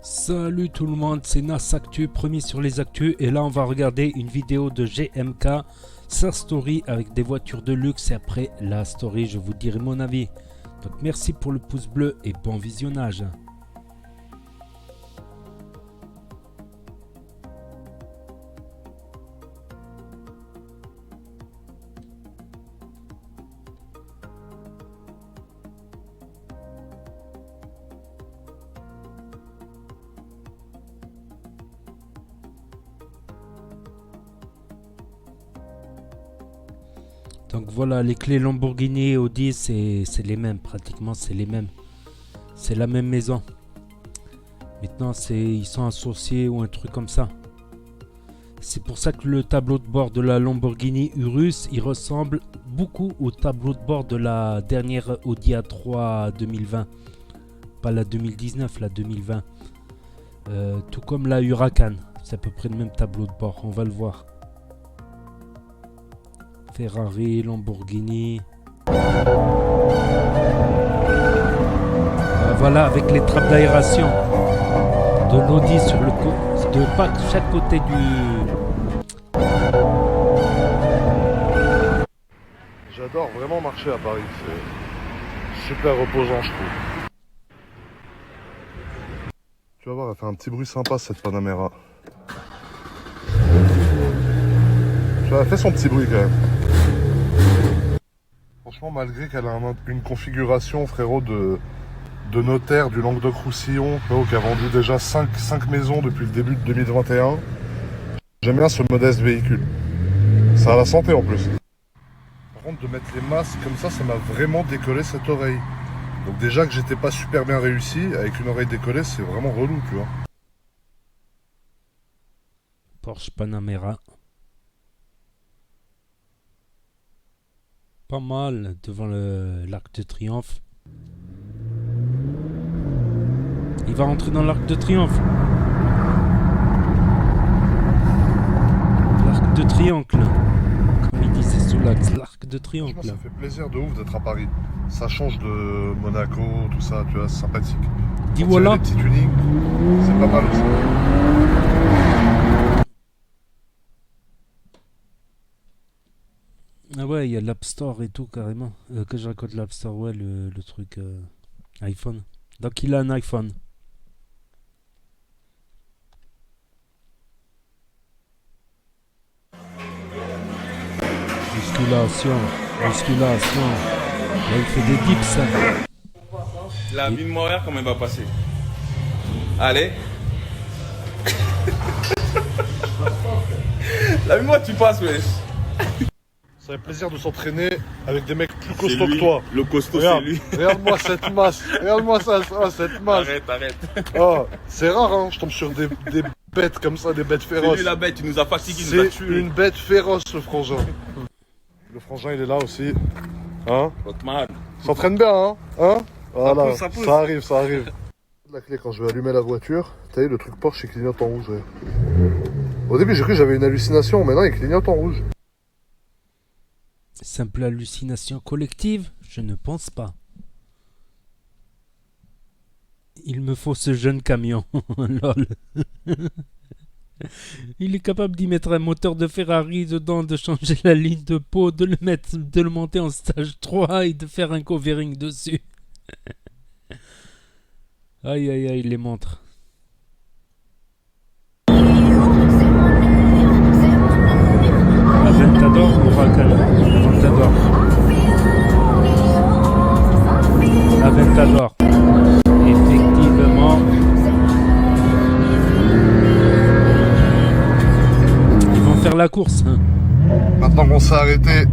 Salut tout le monde, c'est Nas Actu, premier sur les actus, et là on va regarder une vidéo de GMK, sa story avec des voitures de luxe, et après la story je vous dirai mon avis. Donc merci pour le pouce bleu et bon visionnage. Donc voilà, les clés Lamborghini et Audi, c'est les mêmes, pratiquement c'est les mêmes. C'est la même maison. Maintenant, ils sont associés ou un truc comme ça. C'est pour ça que le tableau de bord de la Lamborghini Urus, il ressemble beaucoup au tableau de bord de la dernière Audi A3 2020. Pas la 2019, la 2020. Tout comme la Huracan. C'est à peu près le même tableau de bord, on va le voir. Ferrari, Lamborghini. Voilà, avec les trappes d'aération de l'Audi sur le de chaque côté du. J'adore vraiment marcher à Paris, c'est super reposant je trouve. Tu vas voir, elle fait un petit bruit sympa cette Panamera. Tu vois, elle fait son petit bruit quand même. Franchement, malgré qu'elle a une configuration, frérot, de notaire du Languedoc-Roussillon, frérot, qui a vendu déjà 5 maisons depuis le début de 2021, j'aime bien ce modeste véhicule. Ça a la santé en plus. Par contre, de mettre les masques comme ça m'a vraiment décollé cette oreille. Donc déjà que j'étais pas super bien réussi, avec une oreille décollée, c'est vraiment relou, tu vois. Porsche Panamera. Pas mal devant l'Arc de Triomphe. Il va rentrer dans l'Arc de Triomphe. L'Arc de Triomphe. Comme il disait sous l'axe, l'Arc de Triomphe. Ça fait plaisir de ouf d'être à Paris. Ça change de Monaco, tout ça, tu vois, c'est sympathique. Dis voilà. Les petits tunings, c'est pas mal aussi. Ah ouais, il y a l'App Store et tout carrément. Que je raconte l'App Store, ouais, le truc iPhone. Donc il a un iPhone. Musculation. Là il fait des dips. La vie de Montréal, comment elle va passer? Allez. La vie, moi tu passes, wesh. Ça fait plaisir de s'entraîner avec des mecs plus costauds que toi. Le costaud, Regarde, c'est lui. regarde-moi cette masse. Regarde-moi ça, cette masse. Arrête. Oh, c'est rare, hein. Je tombe sur des bêtes comme ça, des bêtes C'est féroces. lui la bête, il nous a fatigués, il nous a C'est tués. une bête féroce, ce frangin. Le frangin, il est là aussi. Hein? Otman. S'entraîne bien, hein? Voilà, Ça pousse. ça arrive. La clé, quand je vais allumer la voiture, t'as vu, le truc Porsche, il clignote en rouge. Ouais. Au début, j'ai cru que j'avais une hallucination, maintenant, il clignote en rouge. Simple hallucination collective? Je ne pense pas. Il me faut ce jeune camion. Lol. Il est capable d'y mettre un moteur de Ferrari dedans, de changer la ligne de peau, de le monter en stage 3 et de faire un covering dessus. Aïe, les montres. Aventador ou Huracan? Aventador. Effectivement. Ils vont faire la course. Maintenant qu'on s'est arrêté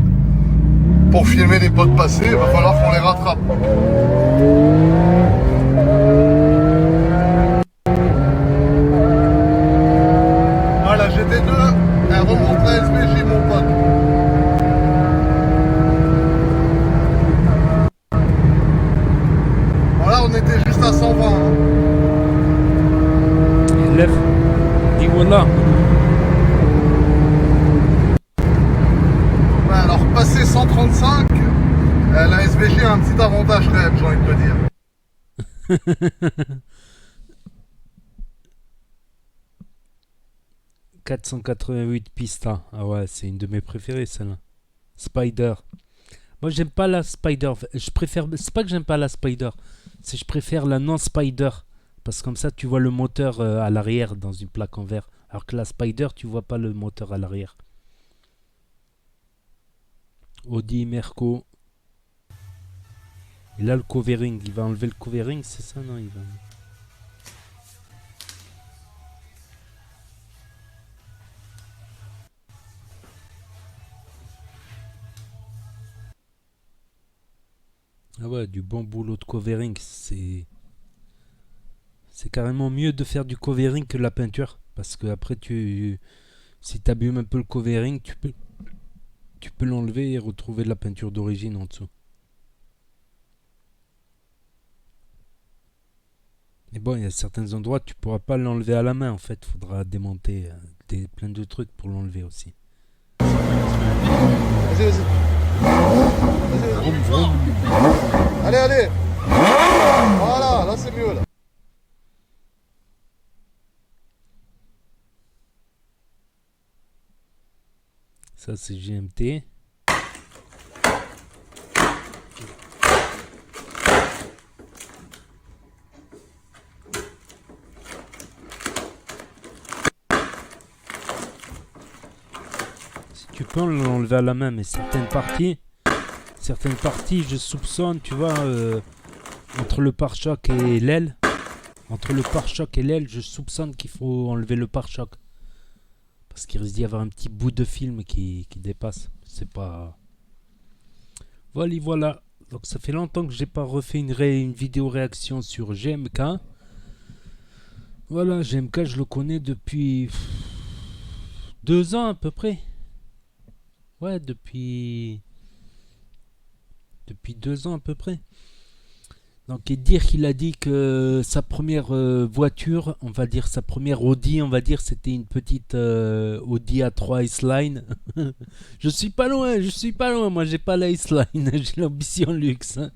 pour filmer les potes passés, il va falloir qu'on les rattrape. Ah, la GT2, elle remonte la SVJ, mon pote. Voilà, on était juste à 120. Hein. Lève. Dis voilà. Ouais, alors passer 135, la SVG a un petit avantage quand même, j'ai envie de te dire. 488 Pista. Ah ouais, c'est une de mes préférées celle-là. Spider. Moi j'aime pas la Spider. Je préfère. C'est pas que j'aime pas la Spider. C'est que je préfère la non Spider. Parce que comme ça tu vois le moteur à l'arrière dans une plaque en verre. Alors que la Spider tu vois pas le moteur à l'arrière. Audi Merco. Et là le covering. Il va enlever le covering, c'est ça non il va... Ah ouais, du bon boulot de covering, c'est carrément mieux de faire du covering que la peinture. Parce que après, si tu abîmes un peu le covering, tu peux l'enlever et retrouver de la peinture d'origine en dessous. Mais bon, il y a certains endroits, tu pourras pas l'enlever à la main en fait. Faudra démonter plein de trucs pour l'enlever aussi. Vas-y, vas-y. Vas-y, vas-y. Allez, allez. Voilà, là c'est mieux là. Ça c'est GMT. Si tu peux l'enlever à la main, mais certaines parties, je soupçonne, tu vois, entre le pare-choc et l'aile. Entre le pare-choc et l'aile, je soupçonne qu'il faut enlever le pare-choc. Parce qu'il risque d'y avoir un petit bout de film qui dépasse. C'est pas... Voilà. Donc ça fait longtemps que j'ai pas refait une vidéo réaction sur GMK. Voilà, GMK, je le connais depuis 2 ans à peu près. Ouais, depuis 2 ans à peu près. Donc, et dire qu'il a dit que sa première voiture, on va dire sa première Audi, on va dire c'était une petite Audi A3 S-Line. Je suis pas loin. Moi, j'ai pas la S-Line, j'ai l'ambition luxe. Hein.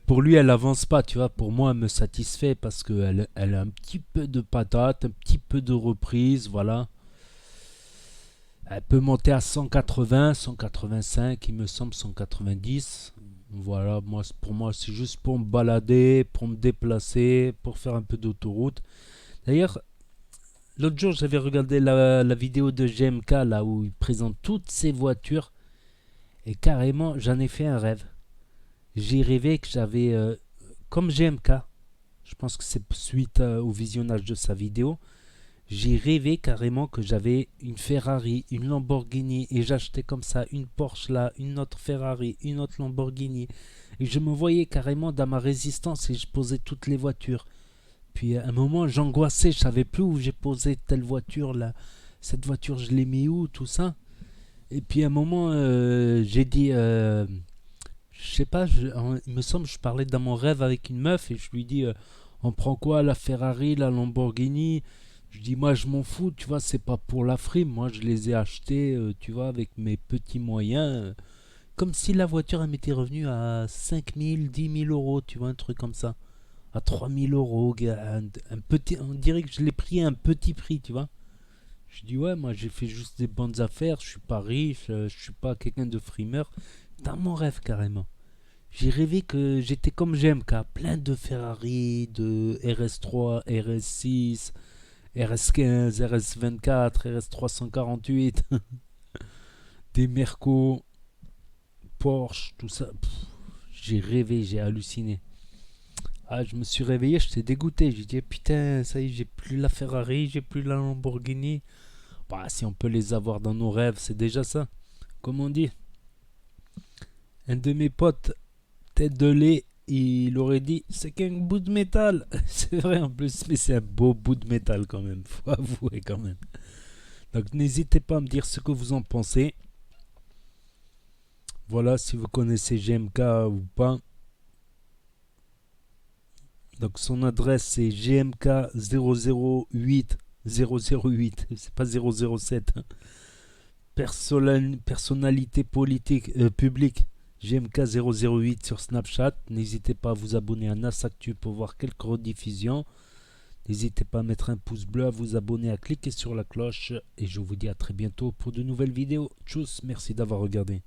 Pour lui, elle avance pas, tu vois. Pour moi, elle me satisfait parce qu'elle a un petit peu de patate, un petit peu de reprise, voilà. Elle peut monter à 180, 185, il me semble 190. Voilà, pour moi, c'est juste pour me balader, pour me déplacer, pour faire un peu d'autoroute. D'ailleurs, l'autre jour, j'avais regardé la vidéo de GMK, là où il présente toutes ses voitures. Et carrément, j'en ai fait un rêve. J'ai rêvé que j'avais, comme GMK, je pense que c'est suite au visionnage de sa vidéo, j'ai rêvé carrément que j'avais une Ferrari, une Lamborghini et j'achetais comme ça une Porsche là, une autre Ferrari, une autre Lamborghini. Et je me voyais carrément dans ma résistance et je posais toutes les voitures. Puis à un moment j'angoissais, je savais plus où j'ai posé telle voiture là. Cette voiture je l'ai mis où, tout ça. Et puis à un moment j'ai dit, je sais pas, il me semble que je parlais dans mon rêve avec une meuf et je lui dis, on prend quoi, la Ferrari, la Lamborghini? Je dis, moi, je m'en fous, tu vois, c'est pas pour la frime. Moi, je les ai achetés, tu vois, avec mes petits moyens. Comme si la voiture, elle m'était revenue à 5 000, 10 000 euros, tu vois, un truc comme ça. À 3 000 euros, un petit, on dirait que je l'ai pris à un petit prix, tu vois. Je dis, ouais, moi, j'ai fait juste des bonnes affaires, je suis pas riche, je suis pas quelqu'un de frimeur. Dans mon rêve, carrément. J'ai rêvé que j'étais comme GMK, plein de Ferrari, de RS3, RS6... RS15, RS24, RS348, des Merco, Porsche, tout ça. J'ai rêvé, j'ai halluciné. Ah, je me suis réveillé, j'étais dégoûté. J'ai dit, putain, ça y est, j'ai plus la Ferrari, j'ai plus la Lamborghini. Bah, si on peut les avoir dans nos rêves, c'est déjà ça. Comme on dit. Un de mes potes, tête de lait, il aurait dit c'est qu'un bout de métal. C'est vrai en plus, mais c'est un beau bout de métal quand même, faut avouer quand même. Donc n'hésitez pas à me dire ce que vous en pensez. Voilà, si vous connaissez GMK ou pas. Donc son adresse c'est GMK 008 008, c'est pas 007. Hein. Personnalité politique publique. GMK008 sur Snapchat. N'hésitez pas à vous abonner à NasActu pour voir quelques rediffusions. N'hésitez pas à mettre un pouce bleu, à vous abonner, à cliquer sur la cloche. Et je vous dis à très bientôt pour de nouvelles vidéos. Tchuss, merci d'avoir regardé.